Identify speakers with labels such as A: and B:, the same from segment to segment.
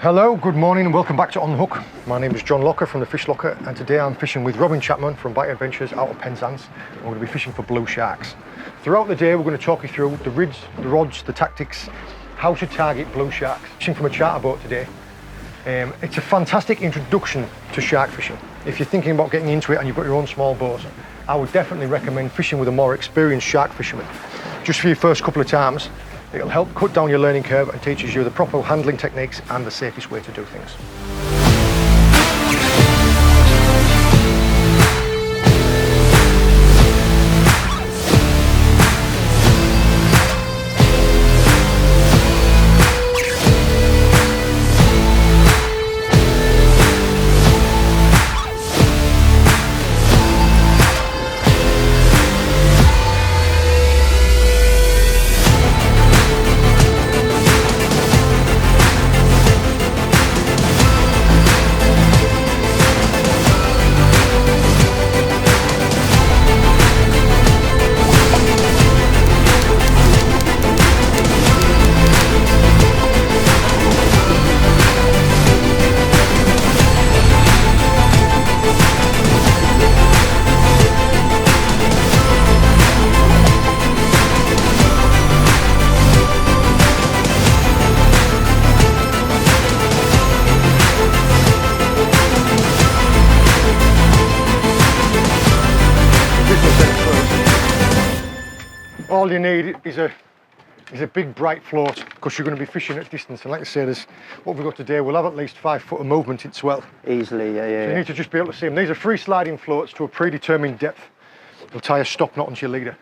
A: Hello, good morning and welcome back to On the Hook. My name is John Locker from the Fish Locker, and today I'm fishing with Robin Chapman from Bite Adventures out of Penzance. We're going to be fishing for blue sharks. Throughout the day we're going to talk you through the rigs, the rods, the tactics, how to target blue sharks. Fishing from a charter boat today. It's a fantastic introduction to shark fishing. If you're thinking about getting into it and you've got your own small boat, I would definitely recommend fishing with a more experienced shark fisherman. Just for your first couple of times, it'll help cut down your learning curve and teaches you the proper handling techniques and the safest way to do things. All you need is a big bright float, because you're going to be fishing at distance, and like I say, there's what we've got today, we'll have at least 5 foot of movement in swell.
B: Easily, yeah.
A: So you need to just be able to see them. These are free sliding floats to a predetermined depth. You'll tie a stop knot onto your leader.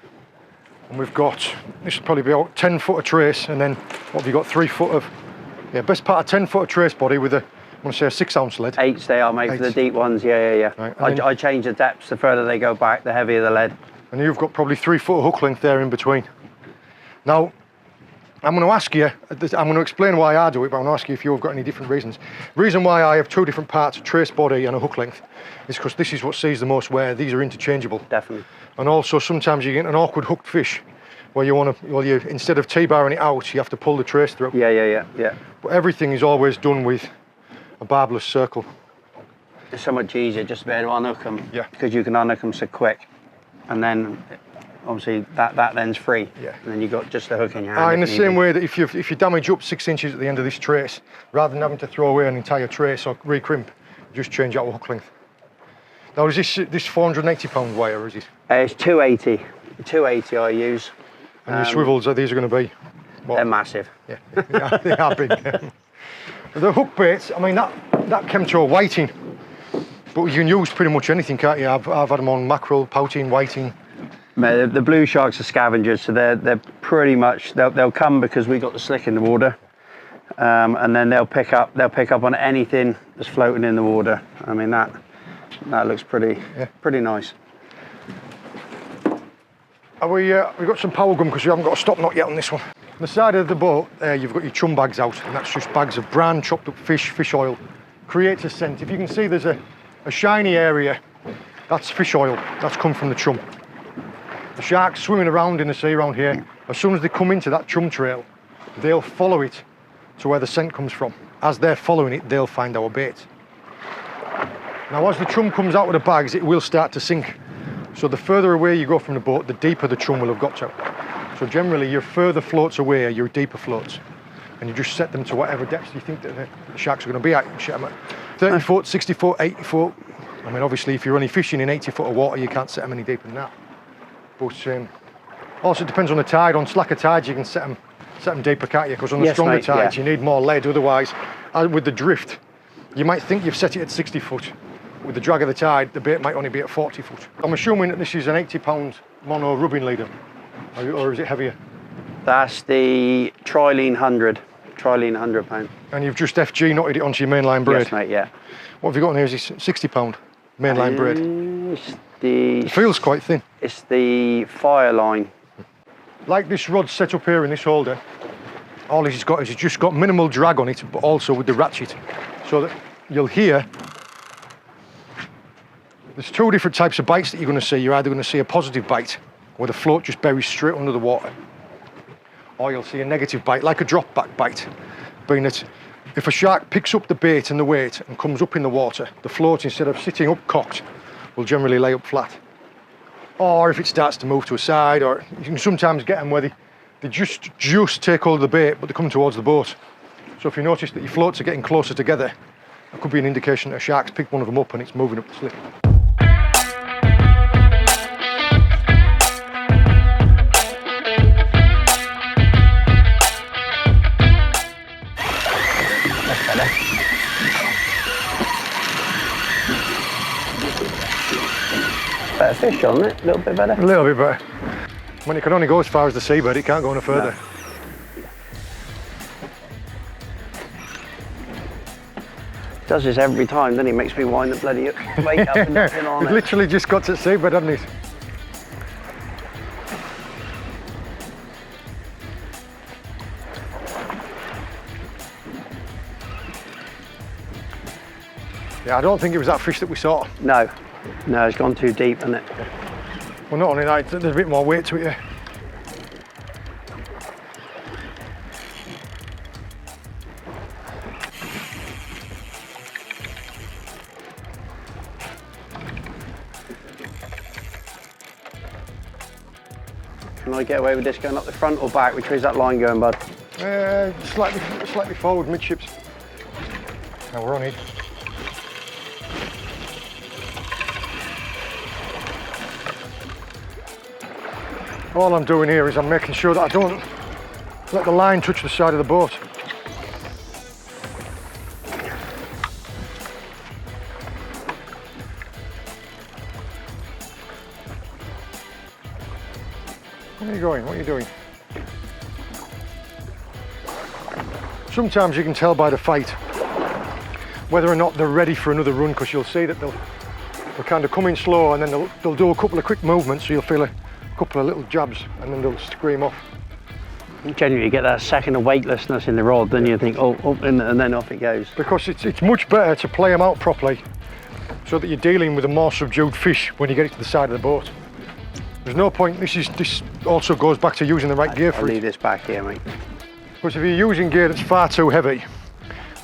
A: And we've got, this will probably be about 10 foot of trace, and then what have you got, 3 foot of, best part of 10 foot of trace body with I want to say a 6 ounce lead.
B: 8s they are, mate, for the deep ones, yeah. Right, I change the depths, the further they go back, the heavier the lead.
A: And you've got probably 3 foot of hook length there in between. Now, I'm going to ask you, I'm going to explain why I do it, but I'm going to ask you if you've got any different reasons. Reason why I have 2 different parts, a trace body and a hook length, is because this is what sees the most wear. These are interchangeable.
B: Definitely.
A: And also sometimes you get an awkward hooked fish where you want to, well, you instead of T-barring it out, you have to pull the trace through.
B: Yeah.
A: But everything is always done with a barbless circle.
B: It's so much easier just to be able to unhook them,
A: because
B: you can unhook them so quick. And then, obviously, that then's free.
A: Yeah.
B: And then you've got just the hook in your hand.
A: In the same way that if you damage up 6 inches at the end of this trace, rather than having to throw away an entire trace or recrimp, just change out a hook length. Now, is this 480 pound wire, or is it?
B: It's 280. 280 I use.
A: And your swivels, these are going to be? What?
B: They're massive.
A: Yeah, they are big. The hook baits, I mean, that came to a whiting. But you can use pretty much anything, can't you? I've had them on mackerel, pouting, whiting.
B: The blue sharks are scavengers, so they're pretty much, they'll come because we got the slick in the water, and then they'll pick up on anything that's floating in the water. I mean that looks pretty nice.
A: We've got some power gum because we haven't got a stop knot yet on this one. On the side of the boat, you've got your chum bags out, and that's just bags of bran, chopped up fish oil. Creates a scent. If you can see, there's a shiny area, that's fish oil, that's come from the chum. The sharks swimming around in the sea around here, as soon as they come into that chum trail, they'll follow it to where the scent comes from. As they're following it, they'll find our bait. Now, as the chum comes out of the bags, it will start to sink. So the further away you go from the boat, the deeper the chum will have got to. So generally, your further floats away are your deeper floats. And you just set them to whatever depths you think that the sharks are going to be at. You set them at 30 foot, 60 foot, 80 foot. I mean, obviously, if you're only fishing in 80 foot of water, you can't set them any deeper than that. But also, it depends on the tide. On slacker tides, you can set them deeper, can't you? Because on the stronger tides, you need more lead. Otherwise, with the drift, you might think you've set it at 60 foot. With the drag of the tide, the bait might only be at 40 foot. I'm assuming that this is an 80-pound mono rubbing leader, or is it heavier?
B: That's the Trilene 100. Trilene 100 pound.
A: And you've just FG knotted it onto your mainline braid?
B: Yes, mate, yeah.
A: What have you got in here? Is this 60 pound mainline braid? It feels quite thin.
B: It's the Fireline.
A: Like this rod set up here in this holder, all it's got is it's just got minimal drag on it, but also with the ratchet. So that you'll hear, there's 2 different types of bites that you're going to see. You're either going to see a positive bite, where the float just buries straight under the water, or you'll see a negative bite, like a drop back bite. been that if a shark picks up the bait and the weight and comes up in the water, the float, instead of sitting up cocked, will generally lay up flat. Or if it starts to move to a side, or you can sometimes get them where they just take hold of the bait, but they come towards the boat. So if you notice that your floats are getting closer together, that could be an indication that a shark's picked one of them up and it's moving up the slip.
B: Better fish on it, a little bit better.
A: A little bit better. When it can only go as far as the seabed, it can't go any further.
B: No. Does this every time, then he makes me wind the bloody weight up and nothing on it.
A: Literally just got to the seabed, hasn't it? Yeah, I don't think it was that fish that we saw.
B: No, it's gone too deep, hasn't it?
A: Well, not only that, there's a bit more weight to it, yeah.
B: Can I get away with this going up the front or back? Which way is that line going, bud?
A: Slightly forward, midships. Now we're on it. All I'm doing here is I'm making sure that I don't let the line touch the side of the boat. Where are you going? What are you doing? Sometimes you can tell by the fight whether or not they're ready for another run, because you'll see that they'll kind of come in slow and then they'll do a couple of quick movements, so you'll feel a couple of little jabs and then they'll scream off.
B: Generally you get that second of weightlessness in the rod, then you think, oh, and then off it goes.
A: Because it's much better to play them out properly so that you're dealing with a more subdued fish when you get it to the side of the boat. There's no point, this also goes back to using the right gear for
B: I'll
A: it.
B: leave this back here, mate.
A: Because if you're using gear that's far too heavy,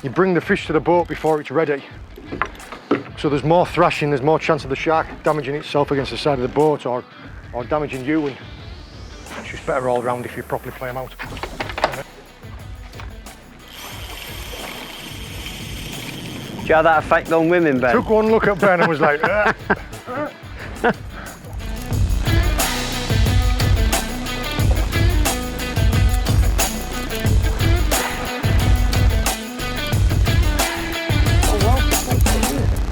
A: you bring the fish to the boat before it's ready. So there's more thrashing, there's more chance of the shark damaging itself against the side of the boat or damaging you, and it's just better all round if you properly play them out.
B: Do you have that effect on women, Ben?
A: Took one look at Ben and was like,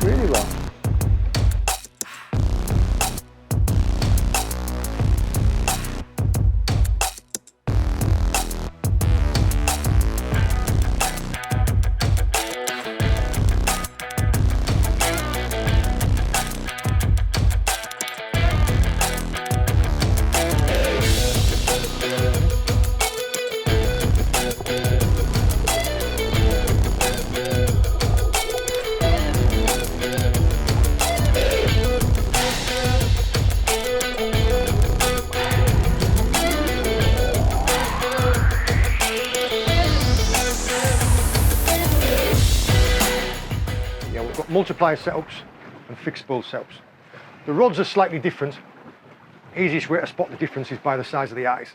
B: Really well.
A: multiplier setups and fixed bull setups. The rods are slightly different. Easiest way to spot the difference is by the size of the eyes.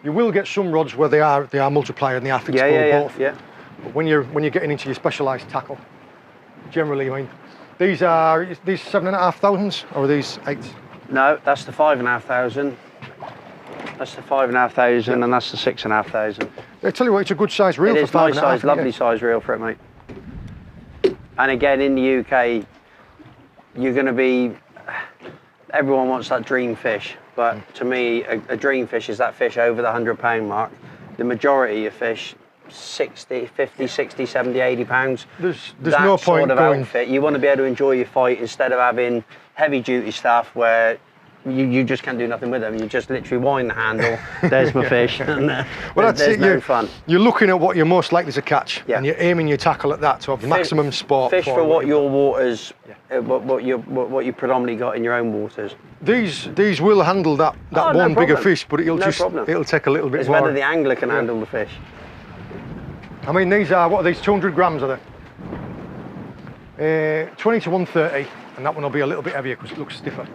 A: You will get some rods where they are multiplier and they are fixed bull both.
B: Yeah.
A: But when you're getting into your specialised tackle, generally, I mean, these 7,500s or are these 8s?
B: No, that's the 5,500. That's the 5,500, and that's the 6,500.
A: I tell you what, it's a good size reel.
B: It
A: for
B: is nice
A: 5.5,
B: size, lovely size reel for it, mate. And again, in the UK, you're going to be. Everyone wants that dream fish, but to me, a dream fish is that fish over the £100 mark. The majority of fish, 60, 50, 60, 70, 80 pounds.
A: There's no point
B: sort of
A: going.
B: Outfit. You want to be able to enjoy your fight instead of having heavy duty stuff where you just can't do nothing with them. You just literally wind the handle. There's my fish. And
A: Well,
B: there's no fun.
A: You're looking at what you're most likely to catch,
B: Yeah.
A: and you're aiming your tackle at that to have maximum sport.
B: Fish for what your waters, what you predominantly got in your own waters.
A: These will handle that
B: Oh, no
A: one bigger
B: problem.
A: fish, but it'll
B: No problem.
A: take a little bit
B: It's
A: more.
B: whether the angler can handle the fish.
A: I mean, these are, what are these, 200 grams are they? 20 to 130, and that one will be a little bit heavier because it looks stiffer.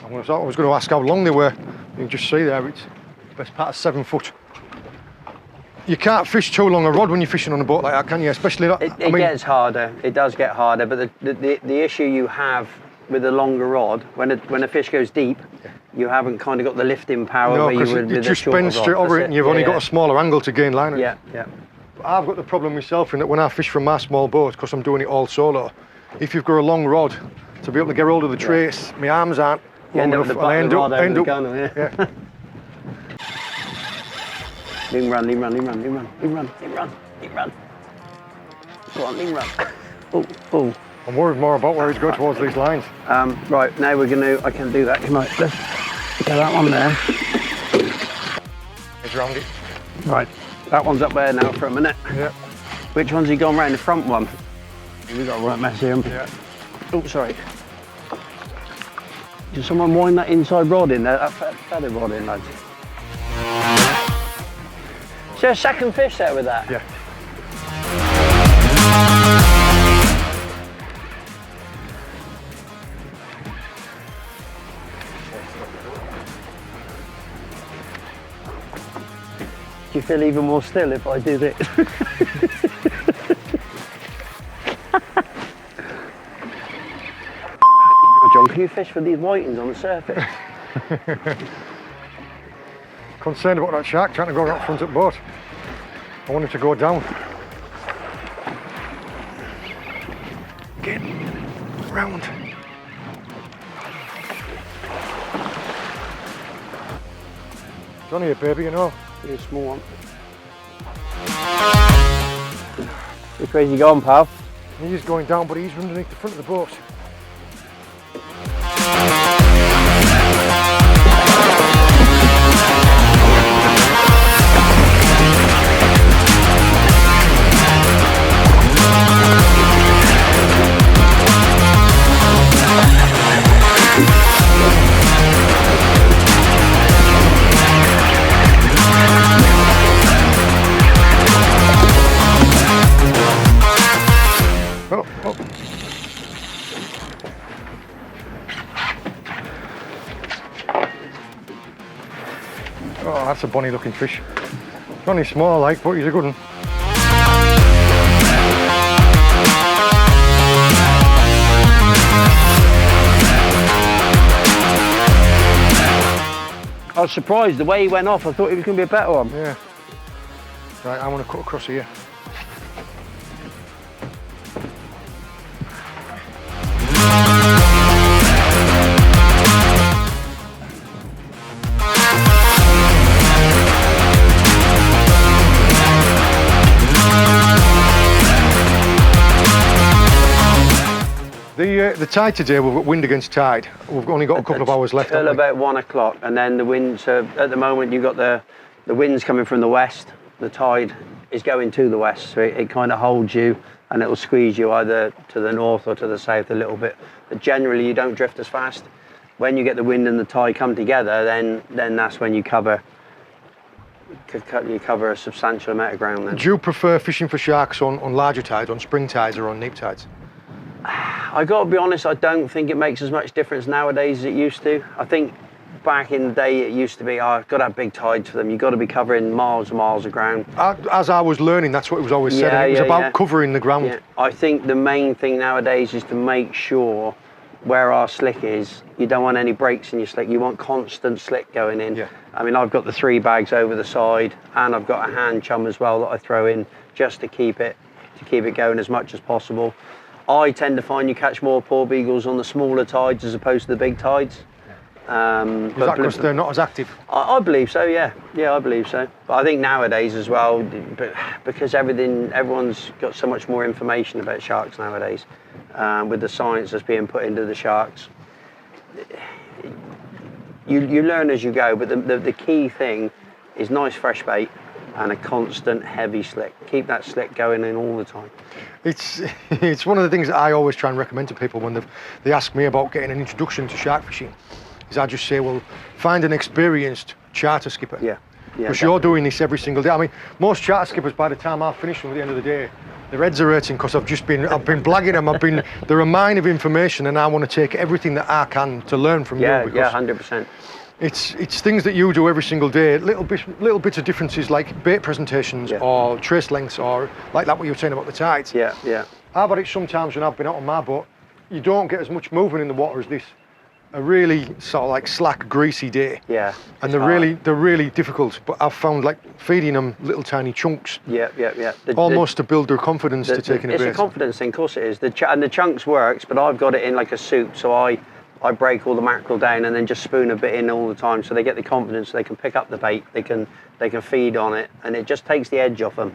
A: I was going to ask how long they were. You can just see there, it's best part of 7 foot. You can't fish too long a rod when you're fishing on a boat like that, can you? Especially that.
B: It gets harder. It does get harder, but the issue you have with a longer rod, when a fish goes deep, you haven't kind of got the lifting power where you would with a shorter rod.
A: You just bend straight over it, and you've only got a smaller angle to gain line.
B: Yeah, yeah.
A: But I've got the problem myself in that when I fish from my small boat, because I'm doing it all solo, if you've got a long rod, to be able to get hold of the trace, my arms aren't long enough, and I end up. Yeah.
B: Lean run. Go on, lean run. Oh.
A: I'm worried more about where he's going towards these lines.
B: Right, now we're going to, I can do that. Come on, let's get that one there.
A: He's round it.
B: Right, that one's up there now for a minute.
A: Yeah.
B: Which one's he gone round? The front one? We've got a right mess here.
A: Yeah.
B: Oh, sorry. Did someone wind that inside rod in there? That feather rod in, lads. Is there a second fish there with that?
A: Yeah.
B: Do you feel even more still if I do this? John, can you fish for these whitings on the surface?
A: Concerned about that shark trying to go right front of the boat. I want him to go down. Get round. Johnny, baby, you know.
B: Be a small one. Which way's he gone, pal?
A: He's going down, but he's underneath the front of the boat. Oh, that's a bonny looking fish. It's only small like, but he's a good one.
B: I was surprised the way he went off. I thought it was going to be a better one.
A: Yeah. Right, I want to cut across here. The tide today, we've got wind against tide. We've only got a couple of hours left.
B: Till about 1 o'clock, and then the winds. At the moment, you've got the winds coming from the west. The tide is going to the west, so it kind of holds you, and it will squeeze you either to the north or to the south a little bit. But generally, you don't drift as fast. When you get the wind and the tide come together, then that's when you cover a substantial amount of ground. Then.
A: Do you prefer fishing for sharks on larger tides, on spring tides, or on neap tides?
B: I got to be honest, I don't think it makes as much difference nowadays as it used to. I think back in the day it used to be, I've got to have big tides for them. You've got to be covering miles and miles of ground.
A: As I was learning, that's what it was always said. It was about covering the ground.
B: Yeah. I think the main thing nowadays is to make sure where our slick is, you don't want any breaks in your slick. You want constant slick going in.
A: Yeah.
B: I mean, I've got the 3 bags over the side, and I've got a hand chum as well that I throw in just to keep it going as much as possible. I tend to find you catch more poor beagles on the smaller tides as opposed to the big tides.
A: Is that because they're not as active?
B: I believe so, yeah. Yeah, I believe so. But I think nowadays as well, because everyone's got so much more information about sharks nowadays, with the science that's being put into the sharks. You learn as you go, but the key thing is nice fresh bait and a constant heavy slick. Keep that slick going in all the time. It's
A: one of the things that I always try and recommend to people when they ask me about getting an introduction to shark fishing, is I just say, well, find an experienced charter skipper.
B: Yeah.
A: Because you're doing this every single day. I mean, most charter skippers, by the time I've finished them at the end of the day, their heads are hurting because I've been blagging them. They're a mine of information, and I want to take everything that I can to learn from you.
B: Yeah, 100%.
A: It's things that you do every single day, little bits of differences like bait presentations or trace lengths, or like that what you were saying about the tides.
B: Yeah, yeah.
A: I've had it sometimes when I've been out on my boat, you don't get as much movement in the water as this. A really sort of like slack, greasy day.
B: Yeah.
A: And they're really difficult, but I've found like feeding them little tiny chunks.
B: Yeah.
A: Almost to build their confidence to taking a bait.
B: It's a confidence thing, of course it is. And the chunks works, but I've got it in like a soup, so I break all the mackerel down and then just spoon a bit in all the time, so they get the confidence, so they can pick up the bait, they can feed on it, and it just takes the edge off them.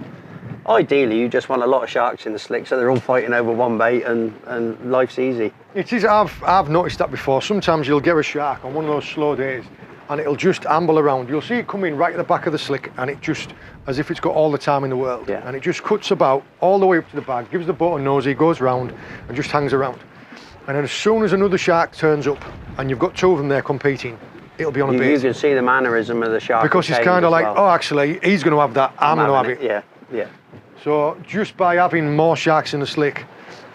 B: Ideally, you just want a lot of sharks in the slick, so they're all fighting over one bait, and life's easy.
A: It is. I've noticed that before. Sometimes you'll get a shark on one of those slow days, and it'll just amble around. You'll see it coming right at the back of the slick, and it just, as if it's got all the time in the world.
B: Yeah.
A: And it just cuts about all the way up to the bag, gives the boat a nosy, goes round, and just hangs around. And then as soon as another shark turns up, and you've got two of them there competing, it'll be on a bait.
B: You can see the mannerism of the shark.
A: Because it's kind of like, oh, actually, he's going to have that, I'm going to have it.
B: Yeah.
A: So just by having more sharks in the slick,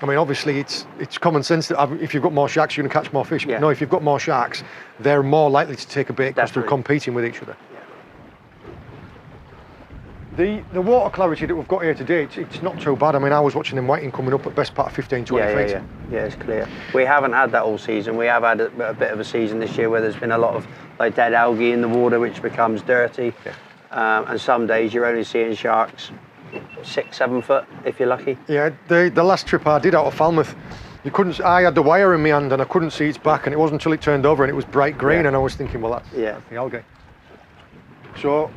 A: I mean, obviously it's common sense that if you've got more sharks, you're going to catch more fish. But no, if you've got more sharks, they're more likely to take a bait because they're competing with each other. Yeah. The water clarity that we've got here today, it's not too bad. I mean, I was watching them whiting coming up at best part of 15, 20 feet.
B: Yeah, it's clear. We haven't had that all season. We have had a bit of a season this year where there's been a lot of like dead algae in the water, which becomes dirty. Yeah. And some days you're only seeing sharks 6-7 foot if you're lucky. Yeah,
A: the last trip I did out of Falmouth, I had the wire in my hand and I couldn't see its back, and it wasn't until it turned over and it was bright green, and I was thinking, well, that's the algae. So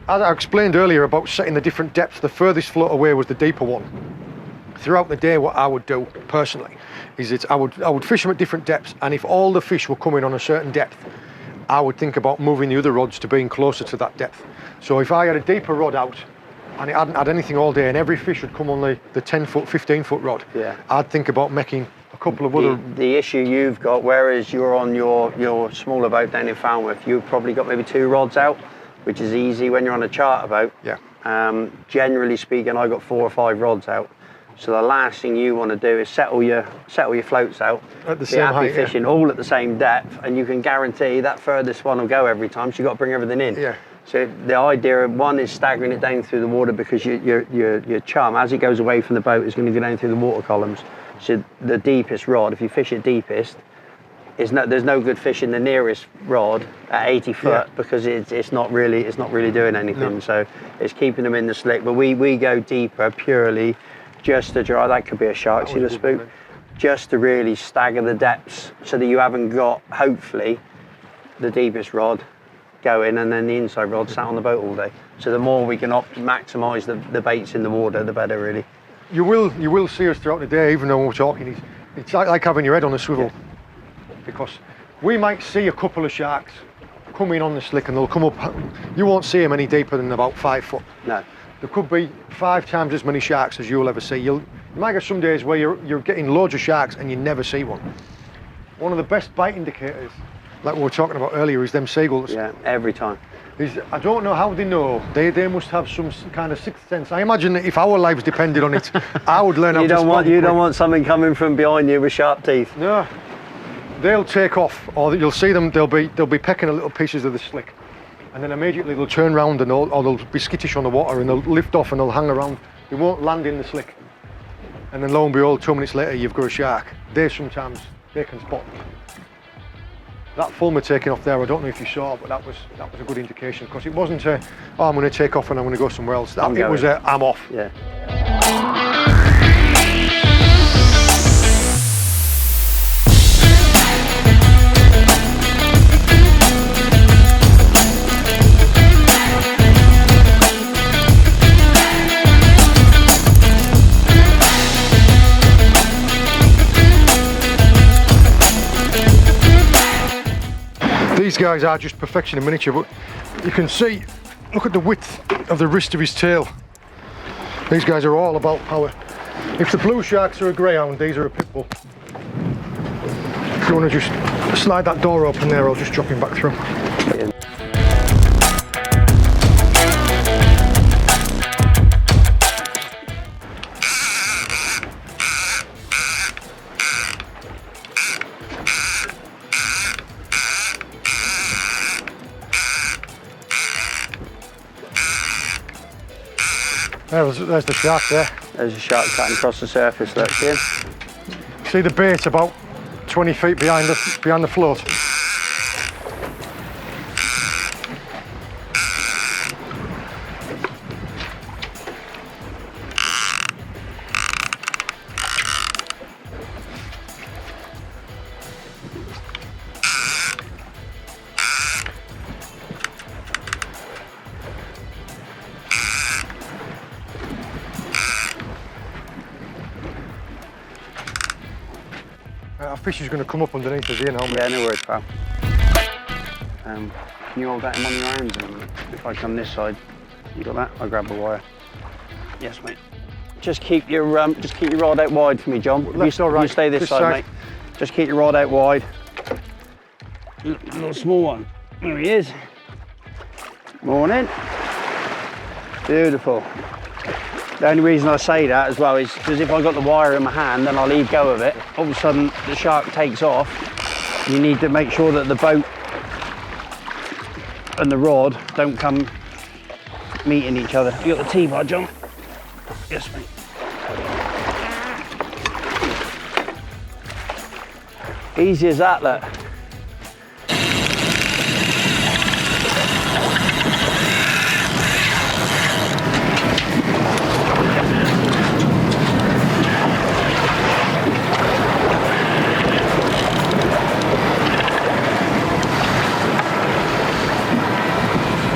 A: as I explained earlier about setting the different depths, the furthest float away was the deeper one. Throughout the day, what I would do personally is I would fish them at different depths, and if all the fish were coming on a certain depth, I would think about moving the other rods to being closer to that depth. So if I had a deeper rod out and it hadn't had anything all day and every fish would come on the 10 foot, 15 foot rod, I'd think about making a couple of other...
B: The issue you've got, whereas you're on your smaller boat down in Falmouth, you've probably got maybe 2 rods out, which is easy when you're on a charter boat.
A: Yeah.
B: Generally speaking, I got 4 or 5 rods out. So the last thing you want to do is settle your floats out
A: at the same height,
B: fishing all at the same depth, and you can guarantee that furthest one will go every time. So you've got to bring everything in.
A: Yeah.
B: So the idea of one is staggering it down through the water, because your chum, as it goes away from the boat, is going to go down through the water columns. So the deepest rod, if you fish it deepest, there's no good fishing the nearest rod at 80 foot because it's not really doing anything. No. So it's keeping them in the slick. But we go deeper purely just to dry. That could be a shark, see the spook, just to really stagger the depths so that you haven't got, hopefully, the deepest rod going and then the inside rod sat on the boat all day. So the more we can maximise the baits in the water, the better, really.
A: You will see us throughout the day, even though we're talking. It's like having your head on a swivel, because we might see a couple of sharks coming on the slick and they'll come up. You won't see them any deeper than about 5 foot.
B: No.
A: There could be 5 times as many sharks as you'll ever see. You might get some days where you're getting loads of sharks and you never see one. One of the best bite indicators, like we were talking about earlier, is them seagulls.
B: Yeah, every time.
A: I don't know how they know. They must have some kind of sixth sense. I imagine that if our lives depended on it, I would learn how to spot.
B: You don't want something coming from behind you with sharp teeth.
A: No. They'll take off, or you'll see them. They'll be pecking at little pieces of the slick, and then immediately they'll turn round and they'll be skittish on the water and they'll lift off and they'll hang around. They won't land in the slick, and then lo and behold, 2 minutes later you've got a shark. They can spot. That fulmer taking off there, I don't know if you saw, but that was a good indication, because it wasn't I'm going to take off and I'm going to go somewhere else. It was I'm off.
B: Yeah.
A: These guys are just perfection in miniature, but you can see, look at the width of the wrist of his tail. These guys are all about power. If the blue sharks are a greyhound, these are a pit bull. If you want to just slide that door open there, I'll just drop him back through. There's the shark there.
B: There's a shark cutting across the surface, look, Jim.
A: See the bait about 20 feet behind the float. Our fish is going to come up underneath us here now, mate.
B: Yeah, no worries, pal. Can you hold that in one of your hands in a minute? If I come this side, you got that? I'll grab the wire. Yes, mate. Just keep your rod out wide for me, John.
A: Left or right?
B: You stay this side, mate. Just keep your rod out wide. Little small one. There he is. Morning. Beautiful. The only reason I say that as well is because if I got the wire in my hand, then I leave go of it. All of a sudden, the shark takes off. You need to make sure that the boat and the rod don't come meeting each other. You got the T-bar, John? Yes, mate. Easy as that, look.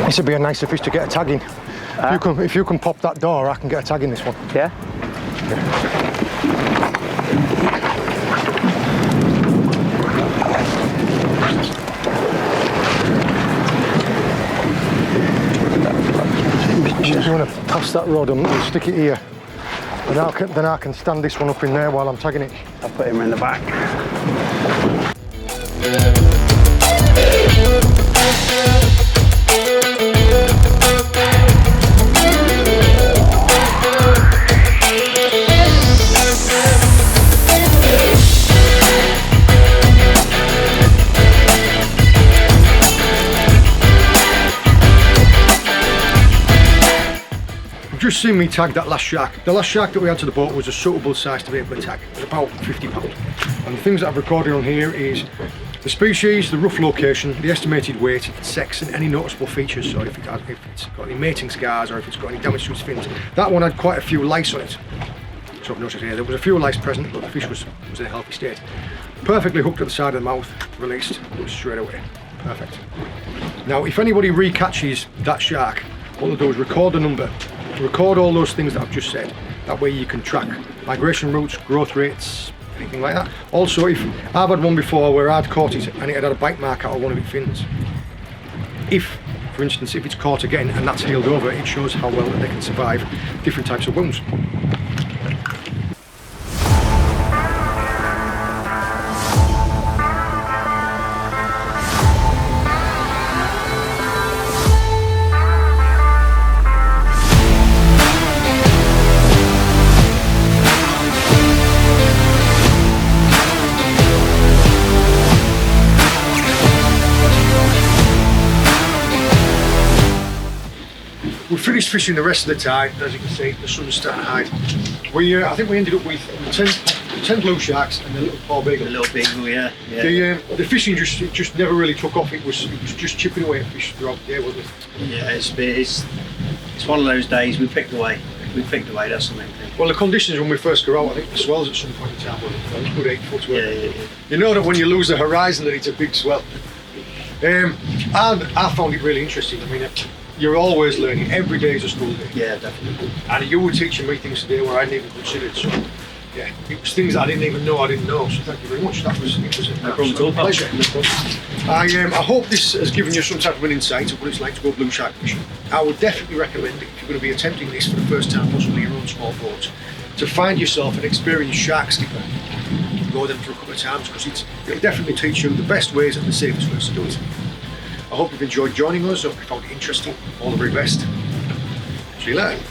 A: This would be a nicer fish to get a tag in. If you can pop that door, I can get a tag in this one.
B: Yeah?
A: If you want to pass that rod and stick it here, then I can stand this one up in there while I'm tagging it.
B: I'll put him in the back.
A: Just seen me tag that last shark. The last shark that we had to the boat was a suitable size to be able to tag. It was about 50 pounds. And the things that I've recorded on here is the species, the rough location, the estimated weight, its sex, and any noticeable features. So if it's got any mating scars or if it's got any damage to its fins. That one had quite a few lice on it. So I've noticed here there was a few lice present, but the fish was in a healthy state. Perfectly hooked at the side of the mouth, released, straight away. Perfect. Now, if anybody recatches that shark, what they'll do is record the number. Record all those things that I've just said. That way you can track migration routes, growth rates, anything like that. Also, if I've had one before where I'd caught it and it had a bite mark out of one of its fins. If, for instance, if it's caught again and that's healed over, it shows how well that they can survive different types of wounds. We finished fishing the rest of the tide. As you can see, the sun's starting to hide. I think we ended up with 10 blue sharks and a little poor beagle.
C: A little beagle, yeah.
A: The fishing just never really took off. It was just chipping away at fish throughout the day, wasn't it?
C: Yeah, it's one of those days we picked away. That's the main thing.
A: Well, the conditions when we first go out, I think the swells at some point in time were good 8 foot.
C: Yeah.
A: You know that when you lose the horizon, that it's a big swell. And I found it really interesting. I mean, you're always learning. Every day is a school day.
C: Yeah, definitely.
A: And you were teaching me things today where I didn't even consider. So, yeah, it was things I didn't even know I didn't know. So thank you very much. It was a pleasure. I hope this has given you some type of an insight of what it's like to go blue shark fishing. I would definitely recommend it if you're going to be attempting this for the first time, possibly your own small boat, to find yourself an experienced shark skipper. Go them for a couple of times because it'll definitely teach you the best ways and the safest ways to do it. I hope you've enjoyed joining us. I hope you found it interesting. All the very best. See you later.